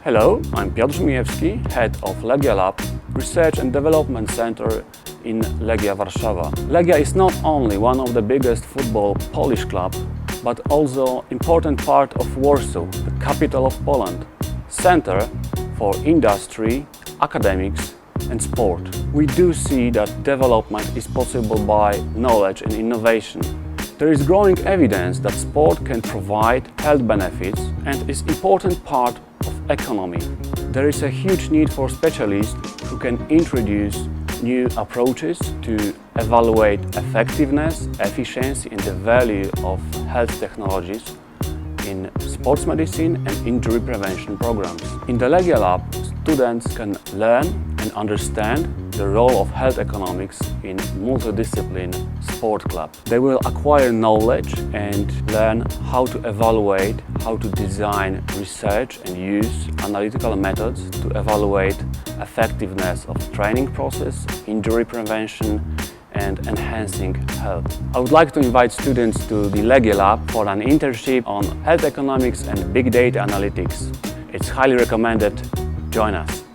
Hello, I'm Piotr Żmijewski, Head of Legia Lab, Research and Development Center in Legia Warsaw. Legia is not only one of the biggest football Polish clubs, but also important part of Warsaw, the capital of Poland, center for industry, academics and sport. We do see that development is possible by knowledge and innovation. There is growing evidence that sport can provide health benefits and is an important part of economy. There is a huge need for specialists who can introduce new approaches to evaluate effectiveness, efficiency and the value of health technologies in sports medicine and injury prevention programs. In the Legia Lab, students can learn and understand the role of health economics in multidiscipline sport club. They will acquire knowledge and learn how to evaluate, how to design research and use analytical methods to evaluate effectiveness of training process, injury prevention and enhancing health. I would like to invite students to the Legia Lab for an internship on health economics and big data analytics. It's highly recommended. Join us.